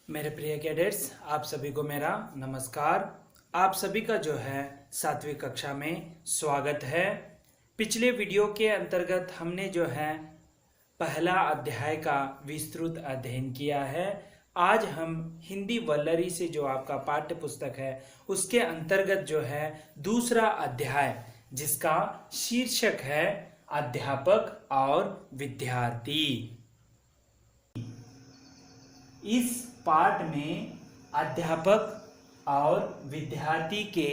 मेरे प्रिय कैडेट्स, आप सभी को मेरा नमस्कार। आप सभी का जो है 7वीं कक्षा में स्वागत है। पिछले वीडियो के अंतर्गत हमने जो है पहला अध्याय का विस्तृत अध्ययन किया है। आज हम हिंदी वल्लरी से जो आपका पाठ्य पुस्तक है उसके अंतर्गत जो है दूसरा अध्याय जिसका शीर्षक है अध्यापक और विद्यार्थी। इस पाठ में अध्यापक और विद्यार्थी के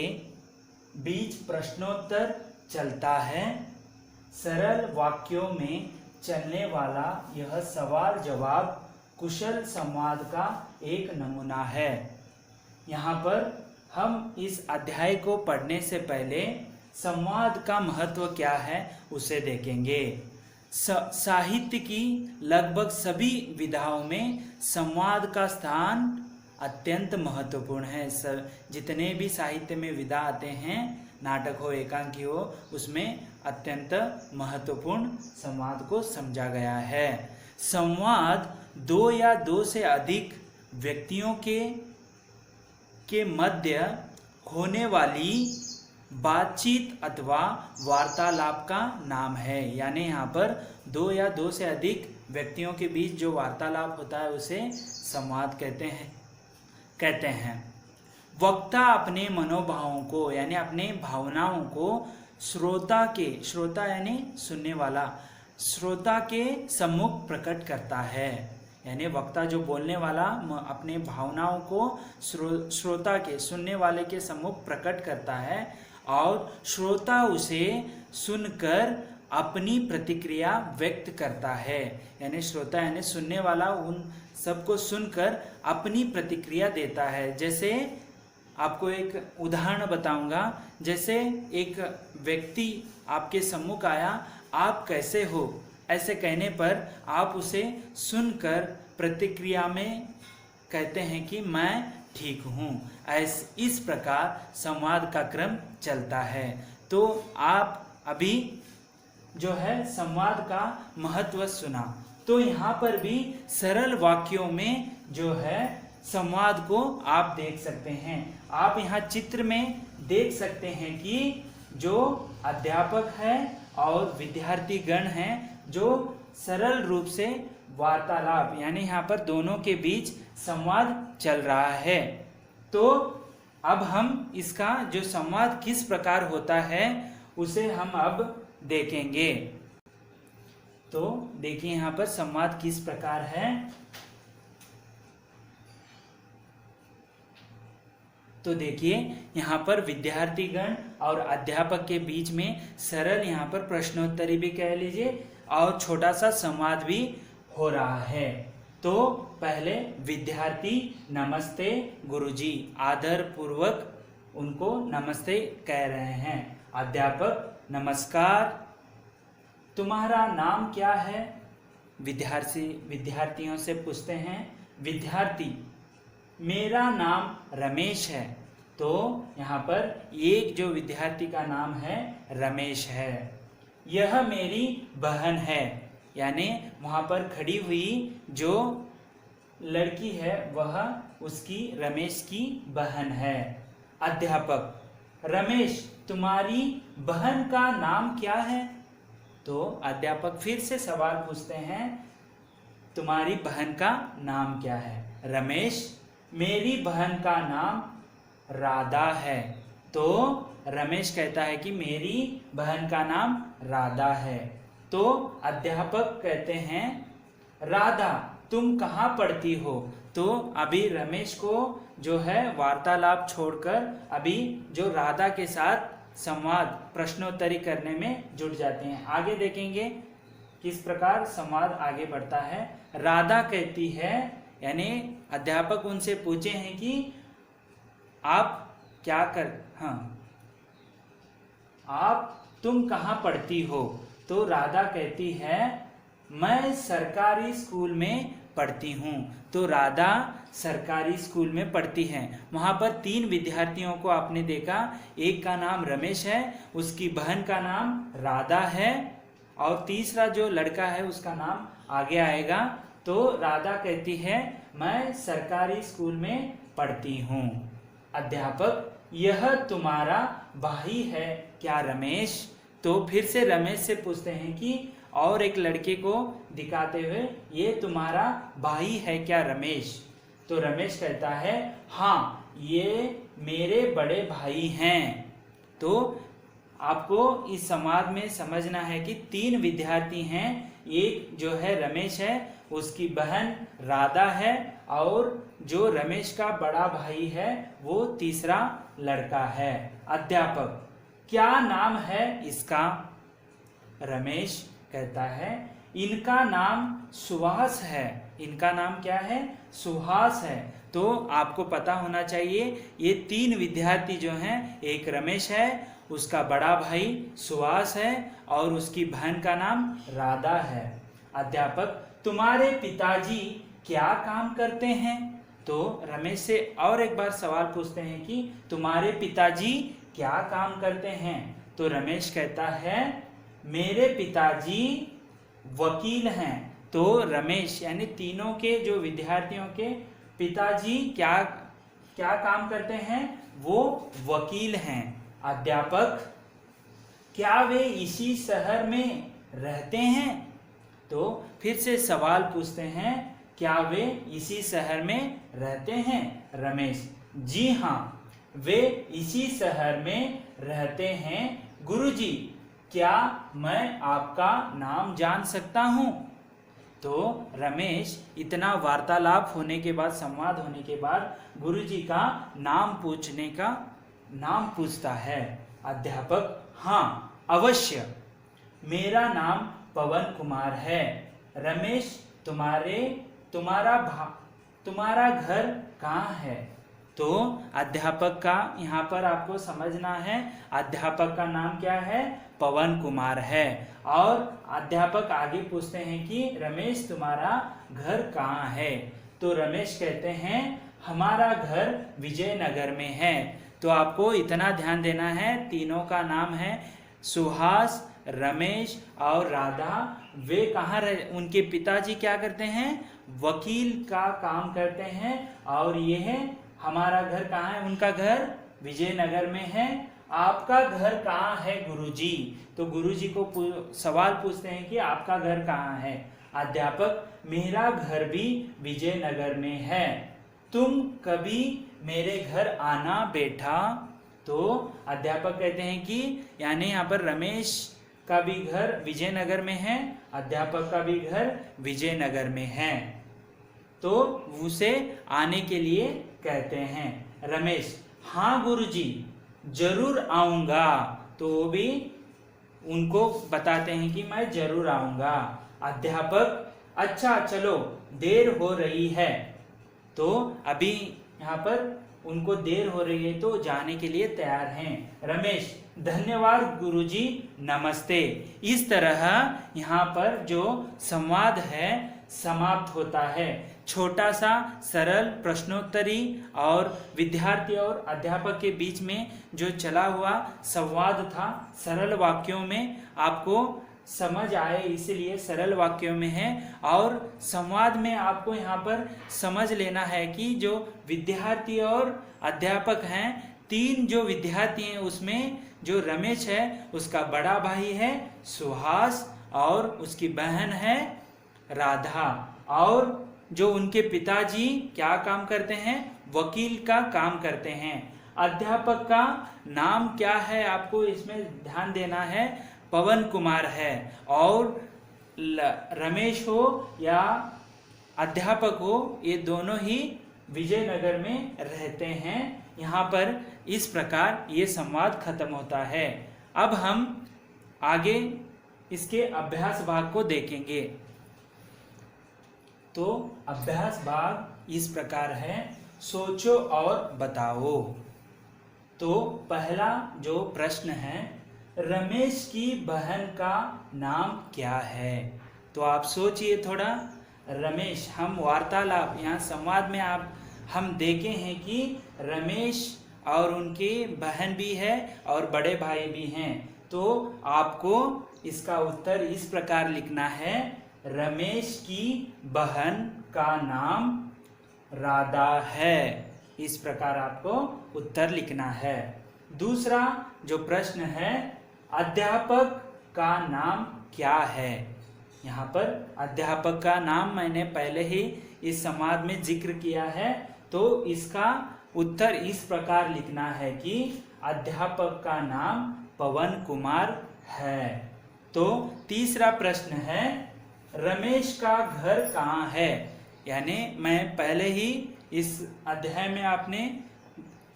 बीच प्रश्नोत्तर चलता है। सरल वाक्यों में चलने वाला यह सवाल जवाब कुशल संवाद का एक नमूना है। यहाँ पर हम इस अध्याय को पढ़ने से पहले संवाद का महत्व क्या है उसे देखेंगे। साहित्य की लगभग सभी विधाओं में संवाद का स्थान अत्यंत महत्वपूर्ण है। जितने भी साहित्य में विधा आते हैं, नाटक हो एकांकी हो, उसमें अत्यंत महत्वपूर्ण संवाद को समझा गया है। संवाद दो या दो से अधिक व्यक्तियों के मध्य होने वाली बातचीत अथवा वार्तालाप का नाम है। यानी यहाँ पर दो या दो से अधिक व्यक्तियों के बीच जो वार्तालाप होता है उसे संवाद कहते हैं। वक्ता अपने मनोभावों को यानी अपने भावनाओं को श्रोता यानी सुनने वाला, श्रोता के सम्मुख प्रकट करता है। यानी वक्ता जो बोलने वाला अपने भावनाओं को श्रोता के सुनने वाले के सम्मुख प्रकट करता है और श्रोता उसे सुनकर अपनी प्रतिक्रिया व्यक्त करता है। यानी श्रोता यानी सुनने वाला उन सबको सुनकर अपनी प्रतिक्रिया देता है। जैसे आपको एक उदाहरण बताऊंगा। जैसे एक व्यक्ति आपके सम्मुख आया, आप कैसे हो, ऐसे कहने पर आप उसे सुनकर प्रतिक्रिया में कहते हैं कि मैं ठीक हूँ। इस प्रकार संवाद का क्रम चलता है। तो आप अभी जो है संवाद का महत्व सुना। तो यहाँ पर भी सरल वाक्यों में जो है संवाद को आप देख सकते हैं। आप यहाँ चित्र में देख सकते हैं कि जो अध्यापक है और विद्यार्थी गण हैं जो सरल रूप से वार्तालाप यानी यहाँ पर दोनों के बीच संवाद चल रहा है। तो अब हम इसका जो संवाद किस प्रकार होता है उसे हम अब देखेंगे। तो देखिए यहाँ पर संवाद किस प्रकार है। तो देखिए यहाँ पर विद्यार्थीगण और अध्यापक के बीच में सरल यहाँ पर प्रश्नोत्तरी भी कह लीजिए और छोटा सा संवाद भी हो रहा है। तो पहले विद्यार्थी नमस्ते गुरुजी, आदर पूर्वक उनको नमस्ते कह रहे हैं। अध्यापक नमस्कार, तुम्हारा नाम क्या है? विद्यार्थियों से पूछते हैं। विद्यार्थी मेरा नाम रमेश है। तो यहाँ पर एक जो विद्यार्थी का नाम है रमेश है। यह मेरी बहन है। यानी वहाँ पर खड़ी हुई जो लड़की है वह उसकी रमेश की बहन है। अध्यापक रमेश तुम्हारी बहन का नाम क्या है? तो अध्यापक फिर से सवाल पूछते हैं, तुम्हारी बहन का नाम क्या है? रमेश मेरी बहन का नाम राधा है। तो रमेश कहता है कि मेरी बहन का नाम राधा है। तो अध्यापक कहते हैं राधा तुम कहाँ पढ़ती हो? तो अभी रमेश को जो है वार्तालाप छोड़कर अभी जो राधा के साथ संवाद प्रश्नोत्तरी करने में जुट जाते हैं। आगे देखेंगे किस प्रकार संवाद आगे बढ़ता है। राधा कहती है, यानी अध्यापक उनसे पूछे हैं कि आप क्या तुम कहाँ पढ़ती हो? तो राधा कहती है मैं सरकारी स्कूल में पढ़ती हूँ। तो राधा सरकारी स्कूल में पढ़ती है। वहाँ पर 3 विद्यार्थियों को आपने देखा, एक का नाम रमेश है, उसकी बहन का नाम राधा है और तीसरा जो लड़का है उसका नाम आगे आएगा। तो राधा कहती है मैं सरकारी स्कूल में पढ़ती हूँ। अध्यापक, यह तुम्हारा भाई है क्या रमेश? तो फिर से रमेश से पूछते हैं कि और एक लड़के को दिखाते हुए, ये तुम्हारा भाई है क्या रमेश? तो रमेश कहता है, हाँ ये मेरे बड़े भाई हैं। तो आपको इस संवाद में समझना है कि 3 विद्यार्थी हैं। एक जो है रमेश है, उसकी बहन राधा है, और जो रमेश का बड़ा भाई है वो तीसरा लड़का है। अध्यापक, क्या नाम है इसका? रमेश कहता है, इनका नाम सुहास है। इनका नाम क्या है? सुहास है। तो आपको पता होना चाहिए ये 3 विद्यार्थी जो हैं, एक रमेश है, उसका बड़ा भाई सुहास है, और उसकी बहन का नाम राधा है। अध्यापक, तुम्हारे पिताजी क्या काम करते हैं? तो रमेश से और एक बार सवाल पूछते हैं कि तुम्हारे पिताजी क्या काम करते हैं? तो रमेश कहता है, मेरे पिताजी वकील हैं। तो रमेश यानी तीनों के जो विद्यार्थियों के पिताजी क्या क्या काम करते हैं? वो वकील हैं। अध्यापक, क्या वे इसी शहर में रहते हैं? तो फिर से सवाल पूछते हैं, क्या वे इसी शहर में रहते हैं? रमेश, जी हाँ वे इसी शहर में रहते हैं। गुरुजी, क्या मैं आपका नाम जान सकता हूँ? तो रमेश इतना वार्तालाप होने के बाद, संवाद होने के बाद गुरुजी का नाम पूछता है। अध्यापक, हाँ अवश्य, मेरा नाम पवन कुमार है। रमेश, तुम्हारा घर कहाँ है? तो अध्यापक का यहाँ पर आपको समझना है, अध्यापक का नाम क्या है? पवन कुमार है। और अध्यापक आगे पूछते हैं कि रमेश तुम्हारा घर कहाँ है? तो रमेश कहते हैं, हमारा घर विजयनगर में है। तो आपको इतना ध्यान देना है, तीनों का नाम है सुहास, रमेश और राधा। वे कहाँ उनके पिताजी क्या करते हैं? वकील का काम करते हैं। और ये है हमारा घर कहाँ है? उनका घर विजयनगर में है। आपका घर कहाँ है गुरुजी? तो गुरुजी को सवाल पूछते हैं कि आपका घर कहाँ है? अध्यापक, मेरा घर भी विजयनगर में है। तुम कभी मेरे घर आना बेटा। तो अध्यापक कहते हैं कि यानी यहाँ पर रमेश का भी घर विजयनगर में है, अध्यापक का भी घर विजयनगर में है। तो उसे आने के लिए कहते हैं। रमेश, हाँ गुरुजी जरूर आऊंगा। तो वो भी उनको बताते हैं कि मैं जरूर आऊंगा। अध्यापक, अच्छा चलो देर हो रही है। तो अभी यहाँ पर उनको देर हो रही है तो जाने के लिए तैयार हैं। रमेश, धन्यवाद गुरुजी, नमस्ते। इस तरह यहाँ पर जो संवाद है समाप्त होता है। छोटा सा सरल प्रश्नोत्तरी और विद्यार्थी और अध्यापक के बीच में जो चला हुआ संवाद था, सरल वाक्यों में आपको समझ आए इसलिए सरल वाक्यों में है। और संवाद में आपको यहाँ पर समझ लेना है कि जो विद्यार्थी और अध्यापक हैं, 3 जो विद्यार्थी हैं उसमें जो रमेश है उसका बड़ा भाई है सुहास, और उसकी बहन है राधा, और जो उनके पिताजी क्या काम करते हैं? वकील का काम करते हैं। अध्यापक का नाम क्या है आपको इसमें ध्यान देना है? पवन कुमार है। और रमेश हो या अध्यापक हो, ये दोनों ही विजयनगर में रहते हैं। यहाँ पर इस प्रकार ये संवाद खत्म होता है। अब हम आगे इसके अभ्यास भाग को देखेंगे। तो अभ्यास भाग इस प्रकार है, सोचो और बताओ। तो पहला जो प्रश्न है, रमेश की बहन का नाम क्या है? तो आप सोचिए थोड़ा। रमेश, हम वार्तालाप यहाँ संवाद में हम देखे हैं कि रमेश और उनकी बहन भी है और बड़े भाई भी हैं। तो आपको इसका उत्तर इस प्रकार लिखना है, रमेश की बहन का नाम राधा है। इस प्रकार आपको उत्तर लिखना है। दूसरा जो प्रश्न है, अध्यापक का नाम क्या है। यहाँ पर अध्यापक का नाम मैंने पहले ही इस संवाद में जिक्र किया है, तो इसका उत्तर इस प्रकार लिखना है कि अध्यापक का नाम पवन कुमार है। तो तीसरा प्रश्न है, रमेश का घर कहाँ है। यानी मैं पहले ही इस अध्याय में आपने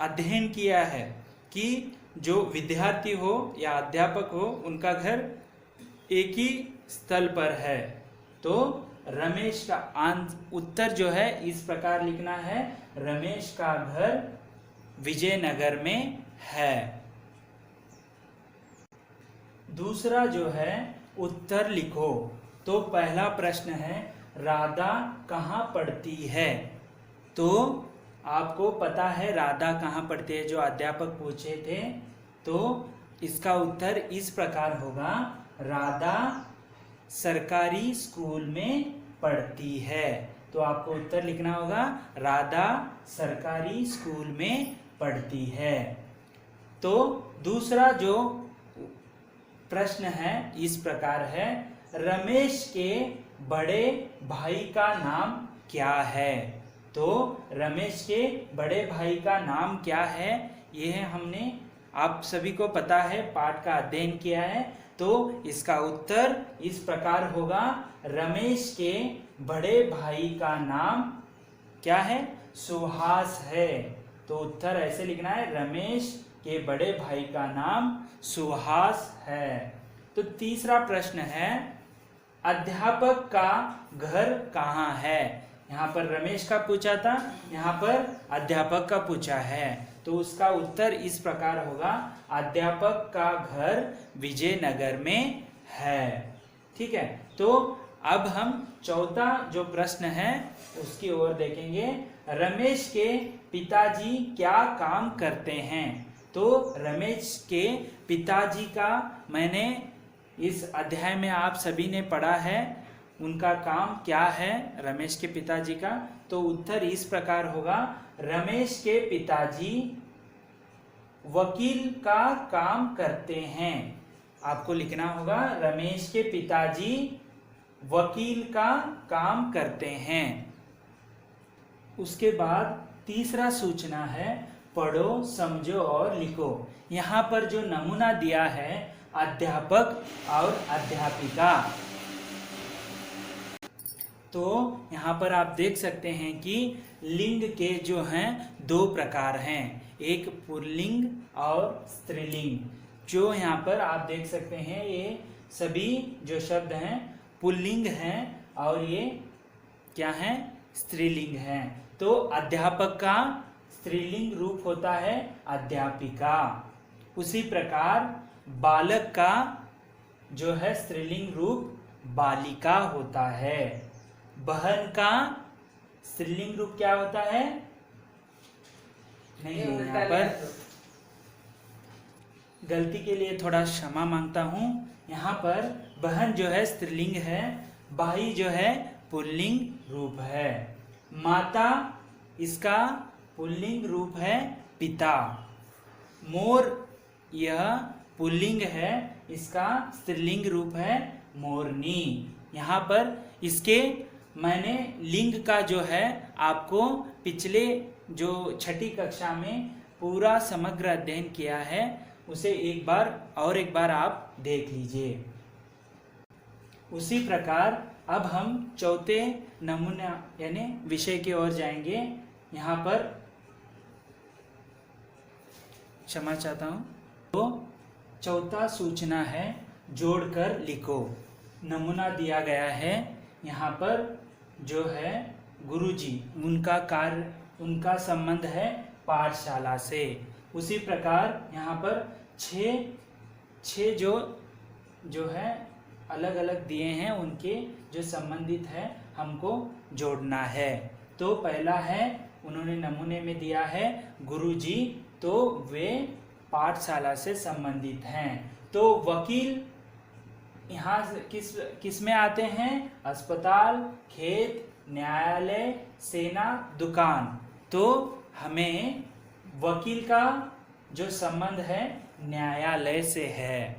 अध्ययन किया है कि जो विद्यार्थी हो या अध्यापक हो उनका घर एक ही स्थल पर है। तो रमेश का उत्तर जो है इस प्रकार लिखना है, रमेश का घर विजयनगर में है। दूसरा जो है उत्तर लिखो। तो पहला प्रश्न है, राधा कहाँ पढ़ती है। तो आपको पता है राधा कहाँ पढ़ती है, जो अध्यापक पूछे थे। तो इसका उत्तर इस प्रकार होगा, राधा सरकारी स्कूल में पढ़ती है। तो आपको उत्तर लिखना होगा, राधा सरकारी स्कूल में पढ़ती है। तो दूसरा जो प्रश्न है इस प्रकार है, रमेश के बड़े भाई का नाम क्या है। तो रमेश के बड़े भाई का नाम क्या है, यह हमने आप सभी को पता है, पाठ का अध्ययन किया है। तो इसका उत्तर इस प्रकार होगा, रमेश के बड़े भाई का नाम क्या है, सुहास है। तो उत्तर ऐसे लिखना है, रमेश के बड़े भाई का नाम सुहास है। तो तीसरा प्रश्न है, अध्यापक का घर कहाँ है। यहाँ पर रमेश का पूछा था, यहाँ पर अध्यापक का पूछा है। तो उसका उत्तर इस प्रकार होगा, अध्यापक का घर विजयनगर में है। ठीक है। तो अब हम चौथा जो प्रश्न है उसकी ओर देखेंगे। रमेश के पिताजी क्या काम करते हैं। तो रमेश के पिताजी का मैंने इस अध्याय में आप सभी ने पढ़ा है, उनका काम क्या है रमेश के पिताजी का। तो उत्तर इस प्रकार होगा, रमेश के पिताजी वकील का काम करते हैं। आपको लिखना होगा, रमेश के पिताजी वकील का काम करते हैं। उसके बाद तीसरा सूचना है, पढ़ो, समझो और लिखो। यहाँ पर जो नमूना दिया है अध्यापक और अध्यापिका, तो यहाँ पर आप देख सकते हैं कि लिंग के जो हैं दो प्रकार हैं, एक पुल्लिंग और स्त्रीलिंग। जो यहाँ पर आप देख सकते हैं ये सभी जो शब्द हैं पुल्लिंग हैं और ये क्या हैं, स्त्रीलिंग हैं। तो अध्यापक का स्त्रीलिंग रूप होता है अध्यापिका। उसी प्रकार बालक का जो है स्त्रीलिंग रूप बालिका होता है। बहन का स्त्रीलिंग रूप क्या होता है, नहीं यहाँ पर गलती के लिए थोड़ा क्षमा मांगता हूँ। यहाँ पर बहन जो है स्त्रीलिंग है, भाई जो है पुल्लिंग रूप है। माता इसका पुल्लिंग रूप है पिता। मोर यह पुल्लिंग है, इसका स्त्रीलिंग रूप है मोरनी। यहाँ पर इसके मैंने लिंग का जो है आपको पिछले जो छठी कक्षा में पूरा समग्र अध्ययन किया है, उसे एक बार आप देख लीजिए। उसी प्रकार अब हम चौथे नमूना यानी विषय की ओर जाएंगे। यहाँ पर क्षमा चाहता हूँ। तो चौथा सूचना है, जोड़कर लिखो। नमूना दिया गया है, यहाँ पर जो है गुरुजी, उनका कार्य, उनका संबंध है पाठशाला से। उसी प्रकार यहाँ पर छः जो है अलग अलग दिए हैं, उनके जो संबंधित है हमको जोड़ना है। तो पहला है, उन्होंने नमूने में दिया है गुरुजी, तो वे पाठशाला से संबंधित हैं। तो वकील यहाँ किस में आते हैं, अस्पताल, खेत, न्यायालय, सेना, दुकान। तो हमें वकील का जो संबंध है न्यायालय से है।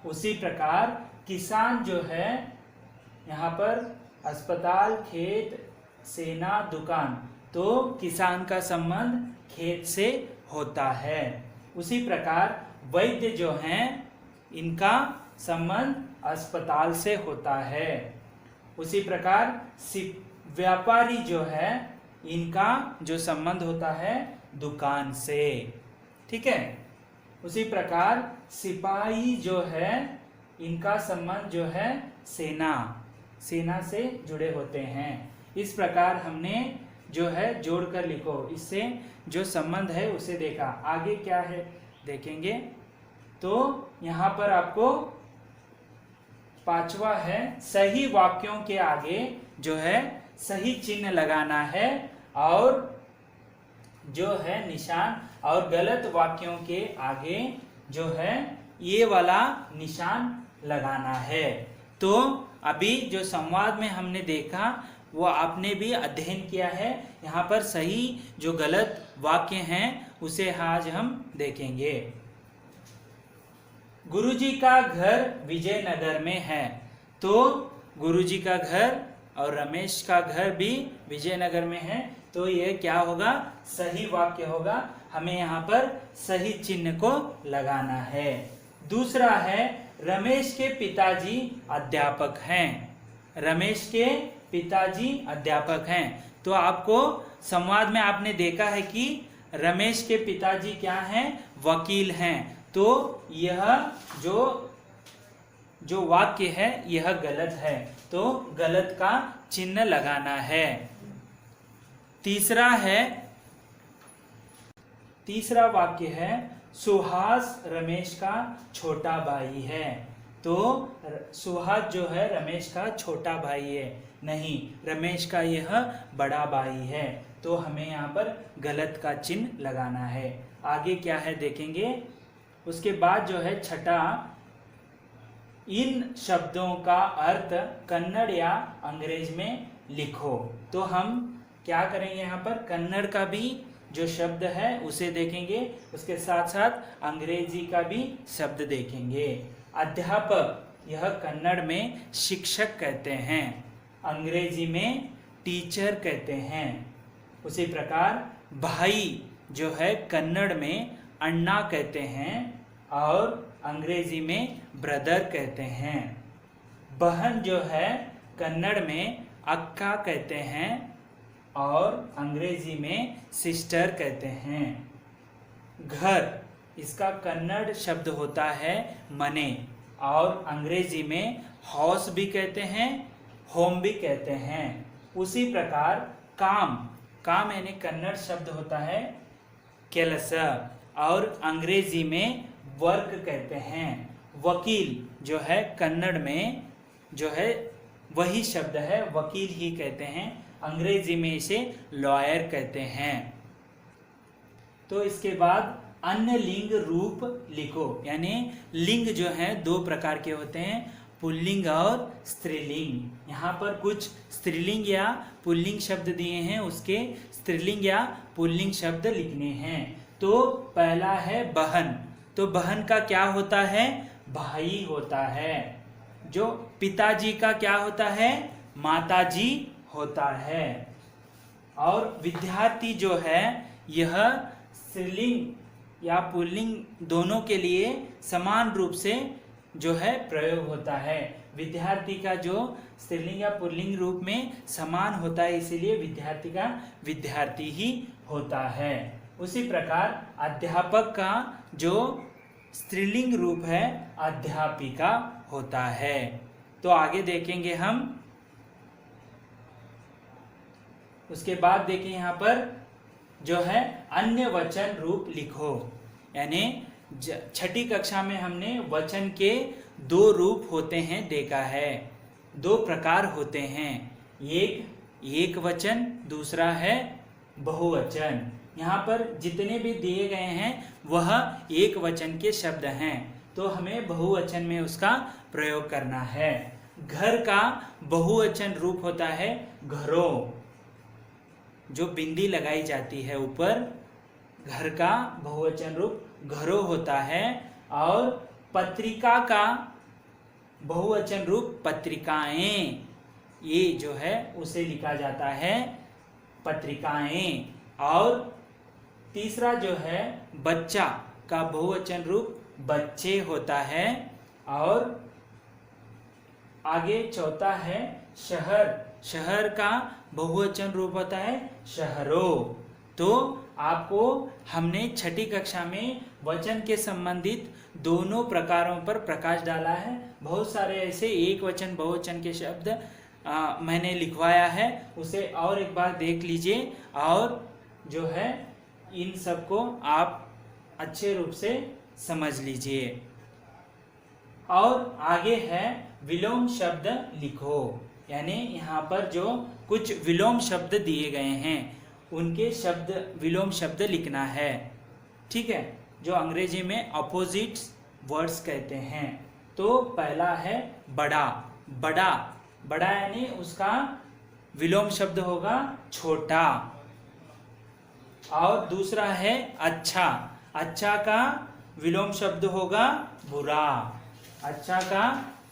उसी प्रकार किसान जो है, यहाँ पर अस्पताल, खेत, सेना, दुकान, तो किसान का संबंध खेत से होता है। उसी प्रकार वैद्य जो हैं, इनका संबंध अस्पताल से होता है। उसी प्रकार व्यापारी जो है, इनका जो संबंध होता है दुकान से। ठीक है। उसी प्रकार सिपाही जो है, इनका संबंध जो है सेना से जुड़े होते हैं। इस प्रकार हमने जो है जोड़कर लिखो, इससे जो संबंध है उसे देखा। आगे क्या है देखेंगे। तो यहाँ पर आपको पांचवा है, सही वाक्यों के आगे जो है सही चिन्ह लगाना है और जो है निशान, और गलत वाक्यों के आगे जो है ये वाला निशान लगाना है। तो अभी जो संवाद में हमने देखा वो आपने भी अध्ययन किया है। यहाँ पर सही जो गलत वाक्य हैं उसे आज हम देखेंगे। गुरुजी का घर विजयनगर में है। तो गुरुजी का घर और रमेश का घर भी विजयनगर में है। तो ये क्या होगा, सही वाक्य होगा। हमें यहाँ पर सही चिन्ह को लगाना है। दूसरा है, रमेश के पिताजी अध्यापक हैं। रमेश के पिताजी अध्यापक हैं। तो आपको संवाद में आपने देखा है कि रमेश के पिताजी क्या हैं, वकील हैं। तो यह जो वाक्य है यह गलत है, तो गलत का चिन्ह लगाना है। तीसरा वाक्य है, सुहास रमेश का छोटा भाई है। तो सुहास जो है रमेश का छोटा भाई है, नहीं, रमेश का यह बड़ा भाई है। तो हमें यहाँ पर गलत का चिन्ह लगाना है। आगे क्या है देखेंगे। उसके बाद जो है छठा, इन शब्दों का अर्थ कन्नड़ या अंग्रेज में लिखो। तो हम क्या करेंगे, यहाँ पर कन्नड़ का भी जो शब्द है उसे देखेंगे, उसके साथ साथ अंग्रेजी का भी शब्द देखेंगे। अध्यापक यह कन्नड़ में शिक्षक कहते हैं, अंग्रेजी में टीचर कहते हैं। उसी प्रकार भाई जो है कन्नड़ में अन्ना कहते हैं और अंग्रेजी में ब्रदर कहते हैं। बहन जो है कन्नड़ में अक्का कहते हैं और अंग्रेजी में सिस्टर कहते हैं। घर, इसका कन्नड़ शब्द होता है मने और अंग्रेजी में हाउस भी कहते हैं, होम भी कहते हैं। उसी प्रकार काम यानी कन्नड़ शब्द होता है केलस और अंग्रेजी में वर्क कहते हैं। वकील जो है कन्नड़ में जो है वही शब्द है, वकील ही कहते हैं, अंग्रेजी में इसे लॉयर कहते हैं। तो इसके बाद अन्य लिंग रूप लिखो, यानी लिंग जो है दो प्रकार के होते हैं, पुल्लिंग और स्त्रीलिंग। यहाँ पर कुछ स्त्रीलिंग या पुल्लिंग शब्द दिए हैं, उसके स्त्रीलिंग या पुल्लिंग शब्द लिखने हैं। तो पहला है बहन। तो बहन का क्या होता है, भाई होता है। जो पिताजी का क्या होता है, माताजी होता है। और विद्यार्थी जो है यह स्त्रीलिंग या पुल्लिंग दोनों के लिए समान रूप से जो है प्रयोग होता है। विद्यार्थी का जो स्त्रीलिंग या पुल्लिंग रूप में समान होता है, इसीलिए विद्यार्थी का विद्यार्थी ही होता है। उसी प्रकार अध्यापक का जो स्त्रीलिंग रूप है अध्यापिका होता है। तो आगे देखेंगे हम। उसके बाद देखिए यहाँ पर जो है अन्य वचन रूप लिखो, यानी छठी कक्षा में हमने वचन के दो रूप होते हैं देखा है, दो प्रकार होते हैं, एक वचन, दूसरा है बहुवचन। यहाँ पर जितने भी दिए गए हैं वह एक वचन के शब्द हैं, तो हमें बहुवचन में उसका प्रयोग करना है। घर का बहुवचन रूप होता है घरों, जो बिंदी लगाई जाती है ऊपर, घर का बहुवचन रूप घरों होता है। और पत्रिका का बहुवचन रूप पत्रिकाएं, ये जो है उसे लिखा जाता है पत्रिकाएं। और तीसरा जो है बच्चा का बहुवचन रूप बच्चे होता है। और आगे चौथा है शहर, शहर का बहुवचन रूप होता है शहरों। तो आपको हमने छठी कक्षा में वचन के संबंधित दोनों प्रकारों पर प्रकाश डाला है। बहुत सारे ऐसे एक वचन बहुवचन के शब्द मैंने लिखवाया है, उसे और एक बार देख लीजिए और जो है इन सबको आप अच्छे रूप से समझ लीजिए। और आगे है विलोम शब्द लिखो, यानी यहाँ पर जो कुछ विलोम शब्द दिए गए हैं उनके शब्द विलोम शब्द लिखना है, ठीक है, जो अंग्रेजी में अपोजिट वर्ड्स कहते हैं। तो पहला है बड़ा, बड़ा, बड़ा यानी उसका विलोम शब्द होगा छोटा। और दूसरा है अच्छा, अच्छा का विलोम शब्द होगा बुरा, अच्छा का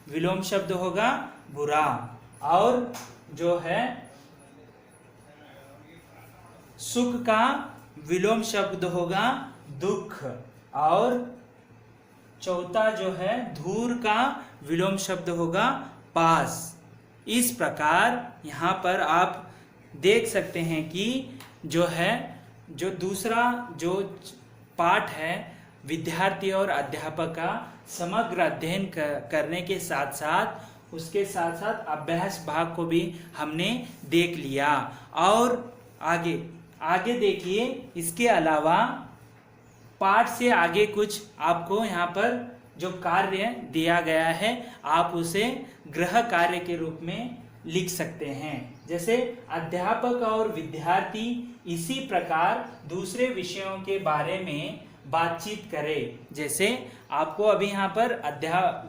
विलोम शब्द होगा बुरा। और जो है सुख का विलोम शब्द होगा दुख। और चौथा जो है धूर का विलोम शब्द होगा पास। इस प्रकार यहाँ पर आप देख सकते हैं कि जो है जो दूसरा जो पाठ है विद्यार्थी और अध्यापक का समग्र अध्ययन करने के साथ साथ उसके साथ साथ अभ्यास भाग को भी हमने देख लिया। और आगे देखिए, इसके अलावा पाठ से आगे कुछ आपको यहाँ पर जो कार्य दिया गया है आप उसे गृह कार्य के रूप में लिख सकते हैं। जैसे अध्यापक और विद्यार्थी इसी प्रकार दूसरे विषयों के बारे में बातचीत करें। जैसे आपको अभी यहाँ पर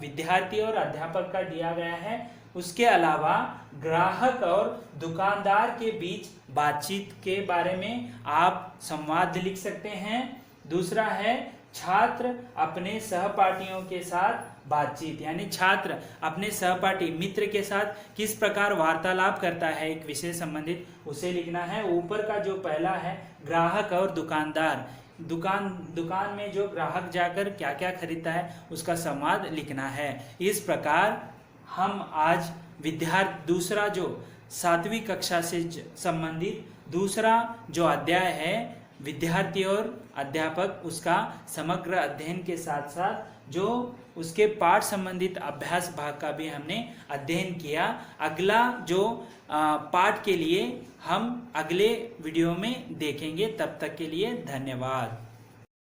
विद्यार्थी और अध्यापक का दिया गया है, उसके अलावा ग्राहक और दुकानदार के बीच बातचीत के बारे में आप संवाद लिख सकते हैं। दूसरा है छात्र अपने सहपाठियों के साथ बातचीत, यानी छात्र अपने सहपाठी मित्र के साथ किस प्रकार वार्तालाप करता है एक विषय संबंधित, उसे लिखना है। ऊपर का जो पहला है ग्राहक और दुकानदार, दुकान में जो ग्राहक जाकर क्या क्या खरीदता है उसका संवाद लिखना है। इस प्रकार हम आज दूसरा जो 7वीं कक्षा से संबंधित दूसरा जो अध्याय है विद्यार्थी और अध्यापक, उसका समग्र अध्ययन के साथ साथ जो उसके पाठ संबंधित अभ्यास भाग का भी हमने अध्ययन किया। अगला जो पाठ के लिए हम अगले वीडियो में देखेंगे। तब तक के लिए धन्यवाद।